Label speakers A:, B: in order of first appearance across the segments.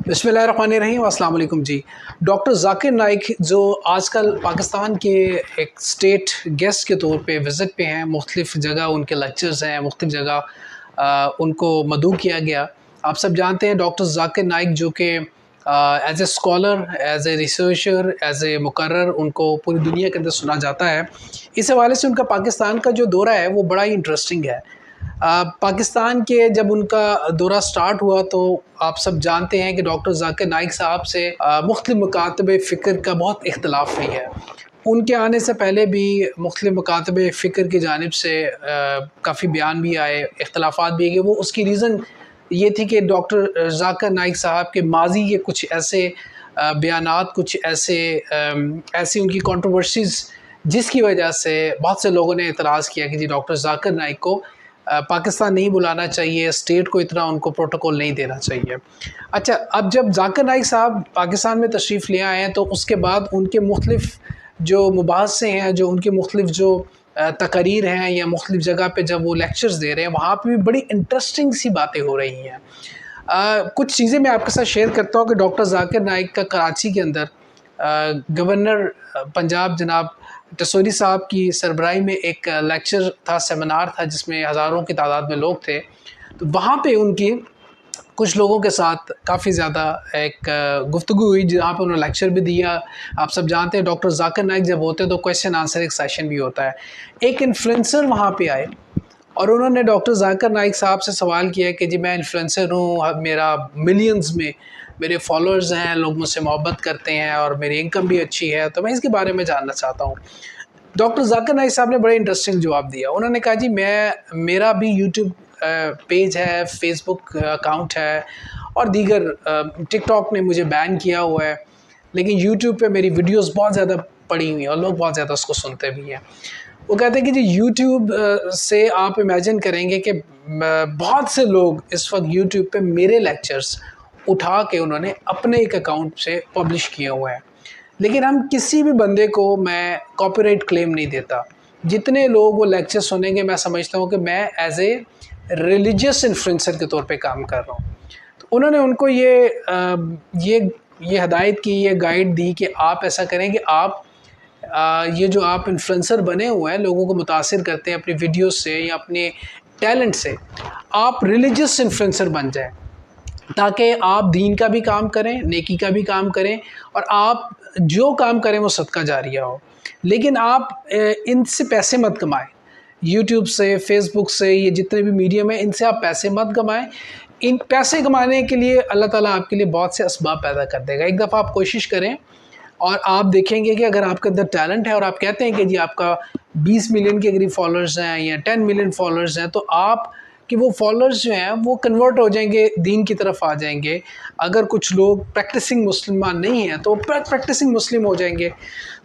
A: बिस्मिल्लाहिर्रहमानिर्रहीम। अस्सलाम वालेकुम जी। डॉक्टर ज़ाकिर नाइक जो आजकल पाकिस्तान के एक स्टेट गेस्ट के तौर पे विज़िट पे हैं, मुख्तलिफ़ जगह उनके लेक्चर्स हैं, मुख्तलिफ़ जगह उनको मदऊ किया गया। आप सब जानते हैं डॉक्टर ज़ाकिर नाइक जो कि as a scholar, as a researcher, as a मुकर्रर उनको पूरी दुनिया के अंदर सुना जाता है। इस हवाले से उनका पाकिस्तान का जो दौरा है वो बड़ा ही इंटरेस्टिंग है। पाकिस्तान के जब उनका दौरा स्टार्ट हुआ तो आप सब जानते हैं कि डॉक्टर ज़ाकिर नाइक साहब से मुख्तलिफ़ मकातबे फ़िक्र का बहुत इख्तलाफ हुई है। उनके आने से पहले भी मुख्तलिफ़ मकातबे फ़िक्र की जानिब से काफ़ी बयान भी आए, इख्तलाफात भी आए। वो उसकी रीज़न ये थी कि डॉक्टर ज़ाकिर नाइक साहब के माज़ी के कुछ ऐसे बयानात, कुछ ऐसी उनकी कंट्रोवर्सीज़ जिसकी वजह से बहुत से लोगों ने एतराज़ किया कि जी डॉक्टर ज़ाकिर नाइक को पाकिस्तान नहीं बुलाना चाहिए, स्टेट को इतना उनको प्रोटोकॉल नहीं देना चाहिए। अच्छा, अब जब ज़ाकिर नाइक साहब पाकिस्तान में तशरीफ़ ले आए हैं तो उसके बाद उनके मुख्तलिफ़ जो मुबाहसे हैं, जो उनके मुख्तलिफ़ जो तकारीर हैं या मुख्तलिफ़ जगह पे जब वो लेक्चर्स दे रहे हैं, वहाँ पे भी बड़ी इंटरेस्टिंग सी बातें हो रही हैं। कुछ चीज़ें मैं आपके साथ शेयर करता हूँ कि डॉक्टर ज़ाकिर नाइक का कराची के अंदर गवर्नर पंजाब जनाब टसोरी साहब की सरबराही में एक लेक्चर था, सेमिनार था जिसमें हज़ारों की तादाद में लोग थे। तो वहाँ पे उनकी कुछ लोगों के साथ काफ़ी ज़्यादा एक गुफ्तगू हुई जहाँ पे उन्होंने लेक्चर भी दिया। आप सब जानते हैं डॉक्टर ज़ाकिर नाइक जब होते हैं तो क्वेश्चन आंसर एक सेशन भी होता है। एक इन्फ्लुएंसर वहाँ पे आए और उन्होंने डॉक्टर ज़ाकिर नाइक साहब से सवाल किया कि जी मैं इन्फ्लुएंसर हूँ, मेरा मिलियंस में मेरे फॉलोअर्स हैं, लोग मुझसे मोहब्बत करते हैं और मेरी इनकम भी अच्छी है, तो मैं इसके बारे में जानना चाहता हूँ। डॉक्टर ज़ाकिर नाइक साहब ने बड़े इंटरेस्टिंग जवाब दिया। उन्होंने कहा जी मेरा भी यूट्यूब पेज है, फेसबुक अकाउंट है और दीगर टिकटॉक ने मुझे बैन किया हुआ है, लेकिन यूट्यूब पे मेरी वीडियोस बहुत ज़्यादा पड़ी हुई हैं और लोग बहुत ज़्यादा उसको सुनते भी हैं। वो कहते हैं कि जी यूट्यूब से आप इमेजिन करेंगे कि बहुत से लोग इस वक्त यूट्यूब पे मेरे लेक्चर्स उठा के उन्होंने अपने एक अकाउंट से पब्लिश किए हुए हैं, लेकिन हम किसी भी बंदे को मैं कॉपीराइट क्लेम नहीं देता। जितने लोग वो लेक्चर सुनेंगे मैं समझता हूँ कि मैं एज ए रिलीजियस इन्फ्लुएंसर के तौर पे काम कर रहा हूँ। तो उन्होंने उनको ये हदायत की, ये गाइड दी कि आप ऐसा करें कि आप ये जो आप इन्फ्लुएंसर बने हुए हैं, लोगों को मुतासिर करते हैं अपनी वीडियो से या अपने टैलेंट से, आप रिलीजियस इन्फ्लुएंसर बन जाएं ताकि आप दीन का भी काम करें, नेकी का भी काम करें और आप जो काम करें वो सदका जारिया हो। लेकिन आप इनसे पैसे मत कमाएं, यूट्यूब से, फेसबुक से, ये जितने भी मीडियम है इनसे आप पैसे मत कमाएं। इन पैसे कमाने के लिए अल्लाह ताला आपके लिए बहुत से असबाब पैदा कर देगा। एक दफ़ा आप कोशिश करें और आप देखेंगे कि अगर आपके अंदर टैलेंट है और आप कहते हैं कि जी आपका 20 मिलियन के करीब फॉलोअर्स हैं या 10 मिलियन फॉलोअर्स हैं, तो आप कि वो फॉलोअर्स जो हैं वो कन्वर्ट हो जाएंगे, दीन की तरफ आ जाएंगे। अगर कुछ लोग प्रैक्टिसिंग मुसलमान नहीं हैं तो प्रैक्टिसिंग मुस्लिम हो जाएंगे।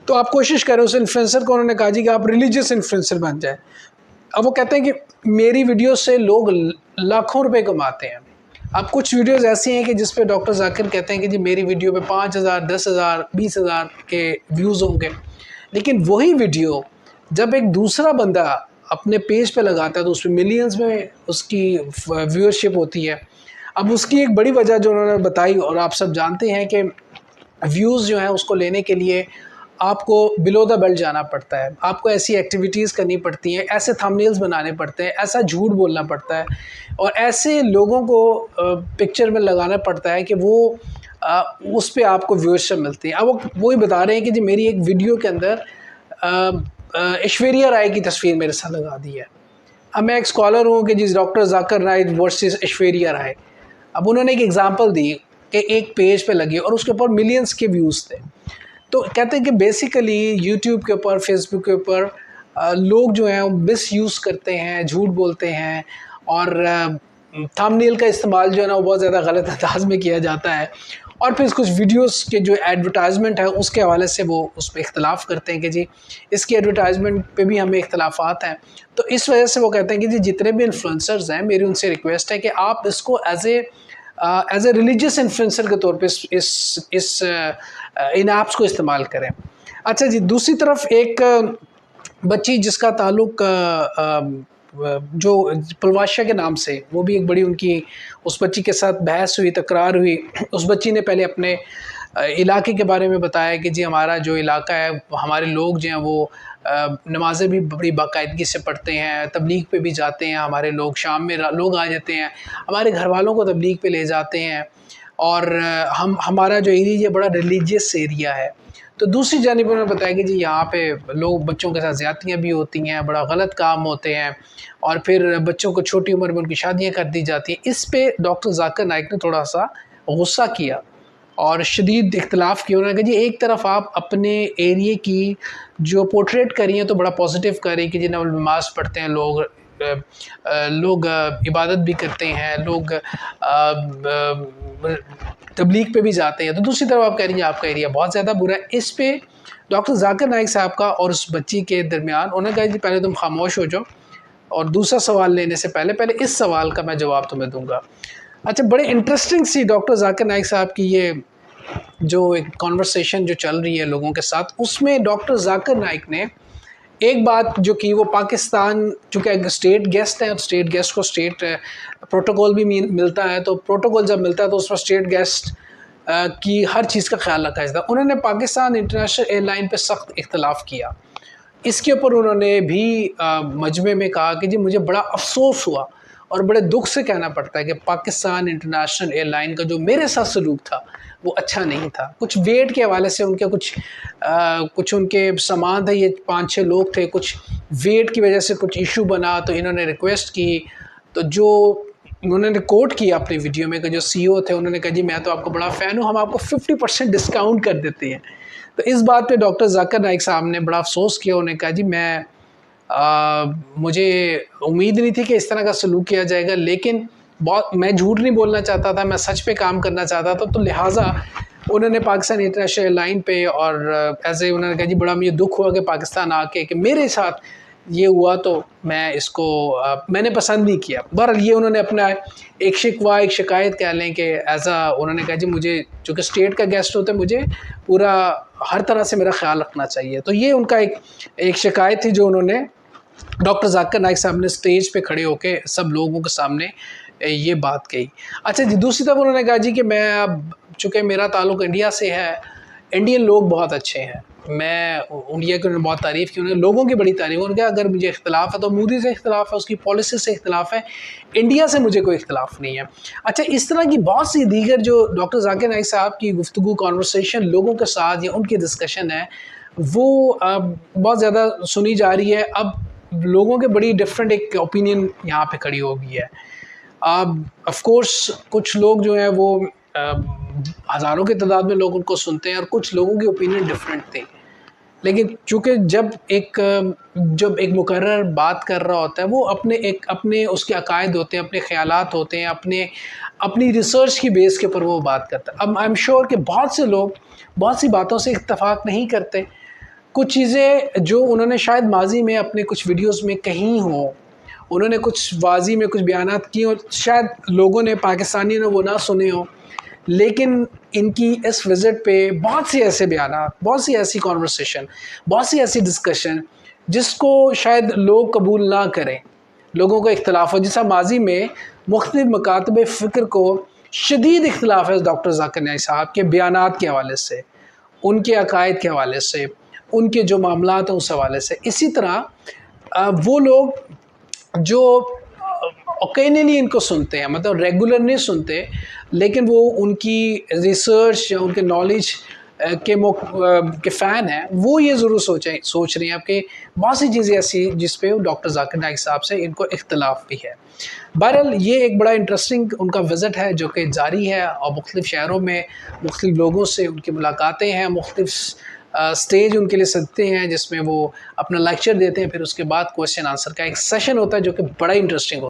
A: तो आप कोशिश करें उस इन्फ्लुएंसर को, उन्होंने कहा जी कि आप रिलीजियस इन्फ्लुएंसर बन जाए। अब वो कहते हैं कि मेरी वीडियो से लोग लाखों रुपए कमाते हैं। अब कुछ वीडियोस ऐसी हैं कि जिस पे डॉक्टर ज़ाकिर कहते हैं कि जी मेरी वीडियो पे 5,000, 10,000, 20,000 के व्यूज़ होंगे, लेकिन वही वीडियो जब एक दूसरा बंदा अपने पेज पे लगाता है तो उसमें मिलियंस में उसकी व्यूअरशिप होती है। अब उसकी एक बड़ी वजह जो उन्होंने बताई, और आप सब जानते हैं कि व्यूज़ जो हैं उसको लेने के लिए आपको बिलो द बेल्ट जाना पड़ता है, आपको ऐसी एक्टिविटीज़ करनी पड़ती हैं, ऐसे थंबनेल्स बनाने पड़ते हैं, ऐसा झूठ बोलना पड़ता है और ऐसे लोगों को पिक्चर में लगाना पड़ता है कि वो उस पे आपको व्यूअरशिप मिलती है। अब वो वही बता रहे हैं कि जी मेरी एक वीडियो के अंदर ऐश्वर्या राय की तस्वीर मेरे साथ लगा दी है। अब मैं एक स्कॉलर हूँ कि जिस डॉक्टर ज़ाकिर नाइक वर्सेस ऐश्वर्या राय। अब उन्होंने एक एग्ज़ाम्पल दी कि एक पेज पे लगी और उसके ऊपर मिलियंस के व्यूज़ थे। तो कहते हैं कि बेसिकली यूट्यूब के ऊपर, फेसबुक के ऊपर लोग जो हैं वो मिसयूज़ करते हैं, झूठ बोलते हैं और थंबनेल का इस्तेमाल जो है ना वो बहुत ज़्यादा गलत अंदाज में किया जाता है और फिर कुछ वीडियोस के जो एडवर्टाइजमेंट है उसके हवाले से वो उस पर इख्तलाफ करते हैं कि जी इसकी एडवर्टाइजमेंट पे भी हमें इख्तलाफात हैं। तो इस वजह से वो कहते हैं कि जी जितने भी इन्फ्लुएंसर्स हैं, मेरी उनसे रिक्वेस्ट है कि आप इसको एज ए रिलीजियस इन्फ्लुएंसर के तौर पे इन ऐप्स को इस्तेमाल करें। अच्छा जी, दूसरी तरफ एक बच्ची जिसका ताल्लुक جو پلواشا کے نام سے، وہ بھی ایک بڑی ان کی اس بچی کے ساتھ بحث ہوئی، تکرار ہوئی. اس بچی نے پہلے اپنے علاقے کے بارے میں بتایا کہ جی ہمارا جو علاقہ ہے، ہمارے لوگ جو ہیں وہ نمازیں بھی بڑی باقاعدگی سے پڑھتے ہیں، تبلیغ پہ بھی جاتے ہیں، ہمارے لوگ شام میں لوگ آ جاتے ہیں، ہمارے گھر والوں کو تبلیغ پہ لے جاتے ہیں، اور ہمارا جو ایریا یہ بڑا ریلیجیس ایریا ہے. تو دوسری جانب انہوں نے بتایا کہ جی یہاں پہ لوگ بچوں کے ساتھ زیادتیاں بھی ہوتی ہیں، بڑا غلط کام ہوتے ہیں، اور پھر بچوں کو چھوٹی عمر میں ان کی شادیاں کر دی جاتی ہیں. اس پہ ڈاکٹر ذاکر نائک نے تھوڑا سا غصہ کیا اور شدید اختلاف کیا. انہوں نے کہا جی ایک طرف آپ اپنے ایریے کی جو پورٹریٹ کری ہیں تو بڑا پازیٹیو کر رہی کہ جی نماز پڑھتے ہیں لوگ عبادت بھی کرتے ہیں، لوگ تبلیغ پہ بھی جاتے ہیں، تو دوسری طرف آپ کہہ رہی ہیں آپ کا ایریا بہت زیادہ برا ہے. اس پہ ڈاکٹر ذاکر نائک صاحب کا اور اس بچی کے درمیان انہوں نے کہا جی پہلے تم خاموش ہو جاؤ، اور دوسرا سوال لینے سے پہلے اس سوال کا میں جواب تمہیں دوں گا. اچھا، بڑے interesting C doctor Zakir Naik صاحب کی یہ جو ایک کانورسیشن جو چل رہی ہے لوگوں کے ساتھ، اس میں ڈاکٹر ذاکر نائک نے ایک بات جو کی، وہ پاکستان چونکہ ایک اسٹیٹ گیسٹ ہے، اسٹیٹ گیسٹ کو اسٹیٹ پروٹوکول بھی ملتا ہے، تو پروٹوکول جب ملتا ہے تو اس پر اسٹیٹ گیسٹ کی ہر چیز کا خیال رکھا جاتا ہے. انہوں نے پاکستان انٹرنیشنل ایئر لائن پہ سخت اختلاف کیا. اس کے اوپر انہوں نے بھی مجمع میں کہا کہ جی مجھے بڑا افسوس ہوا اور بڑے دکھ سے کہنا پڑتا ہے کہ پاکستان انٹرنیشنل ایئر لائن کا جو میرے ساتھ سلوک تھا وہ اچھا نہیں تھا. کچھ ویٹ کے حوالے سے ان کے کچھ ان کے سامان تھے، یہ 5-6 لوگ تھے، کچھ ویٹ کی وجہ سے کچھ ایشو بنا، تو انہوں نے ریکویسٹ کی. تو جو انہوں نے کوٹ کیا اپنی ویڈیو میں کہ جو سی او تھے، انہوں نے کہا جی میں تو آپ کو بڑا فین ہوں، ہم آپ کو 50% ڈسکاؤنٹ کر دیتے ہیں. تو اس بات پہ ڈاکٹر ذاکر نائک صاحب نے بڑا افسوس کیا. انہوں نے کہا جی مجھے امید نہیں تھی کہ اس طرح کا سلوک کیا جائے گا، لیکن میں جھوٹ نہیں بولنا چاہتا تھا، میں سچ پہ کام کرنا چاہتا تھا. تو لہٰذا انہوں نے پاکستان انٹرنیشنل ایئر لائن پہ اور ایز اے انہوں نے کہا جی بڑا مجھے دکھ ہوا کہ پاکستان آ کے کہ میرے ساتھ یہ ہوا، تو میں نے پسند نہیں کیا. بہرحال یہ انہوں نے اپنا ایک شکوہ، ایک شکایت کہہ لیں کہ انہوں نے کہا جی مجھے چونکہ اسٹیٹ کا گیسٹ ہوتا ہے، مجھے پورا ہر طرح سے میرا خیال رکھنا چاہیے. تو یہ ان کا ایک شکایت تھی جو انہوں نے ڈاکٹر ذاکر نائک صاحب نے اسٹیج پہ کھڑے ہو کے سب لوگوں کے سامنے یہ بات کہی. اچھا جی، دوسری طرف انہوں نے کہا جی کہ میں اب چونکہ میرا تعلق انڈیا سے ہے، انڈین لوگ بہت اچھے ہیں، میں انڈیا کی انہوں نے بہت تعریف کی، انہوں نے لوگوں کی بڑی تعریف. انہوں نے کہا اگر مجھے اختلاف ہے تو مودی سے اختلاف ہے، اس کی پالیسی سے اختلاف ہے، انڈیا سے مجھے کوئی اختلاف نہیں ہے. اچھا، اس طرح کی بہت سی دیگر جو ڈاکٹر ذاکر نائک صاحب کی گفتگو، کانورسیشن لوگوں کے ساتھ یا ان کی ڈسکشن ہے، وہ بہت زیادہ سنی جا رہی ہے. اب لوگوں کے بڑی ڈفرینٹ ایک اوپینین یہاں پہ کھڑی ہو گئی ہے. آف کورس کچھ لوگ جو ہیں وہ ہزاروں کی تعداد میں لوگ ان کو سنتے ہیں، اور کچھ لوگوں کی اوپینین ڈفرینٹ تھے. لیکن چونکہ جب ایک مقرر بات کر رہا ہوتا ہے، وہ اپنے اس کے عقائد ہوتے ہیں، اپنے خیالات ہوتے ہیں، اپنی ریسرچ کی بیس کے اوپر وہ بات کرتا ہے. اب آئی ایم شیور کہ بہت سے لوگ بہت سی باتوں سے اتفاق نہیں کرتے. کچھ چیزیں جو انہوں نے شاید ماضی میں اپنے کچھ ویڈیوز میں کہیں ہوں، انہوں نے کچھ واضح میں کچھ بیانات کیے اور شاید لوگوں نے، پاکستانیوں نے وہ نہ سنے ہوں، لیکن ان کی اس وزٹ پہ بہت سے ایسے بیانات، بہت سی ایسی کانورسیشن، بہت سی ایسی ڈسکشن جس کو شاید لوگ قبول نہ کریں، لوگوں کا اختلاف ہو. جیسا ماضی میں مختلف مکاتب فکر کو شدید اختلاف ہے ڈاکٹر ذاکر نائک صاحب کے بیانات کے حوالے سے، ان کے عقائد کے حوالے سے، ان کے جو معاملات ہیں اس حوالے سے. اسی طرح وہ لوگ جو اوکینلی ان کو سنتے ہیں، مطلب ریگولر نہیں سنتے، لیکن وہ ان کی ریسرچ یا ان کے نالج کے فین ہیں، وہ یہ ضرور سوچ رہے ہیں کہ بہت سی چیزیں ایسی جس پہ ڈاکٹر ذاکر نائک صاحب سے ان کو اختلاف بھی ہے. بہرحال یہ ایک بڑا انٹرسٹنگ ان کا وزٹ ہے جو کہ جاری ہے، اور مختلف شہروں میں مختلف لوگوں سے ان کی ملاقاتیں ہیں، مختلف اسٹیج ان کے لیے سجتے ہیں جس میں وہ اپنا لیکچر دیتے ہیں، پھر اس کے بعد کویسچن آنسر کا ایک سیشن ہوتا ہے جو کہ بڑا انٹرسٹنگ ہوتا ہے.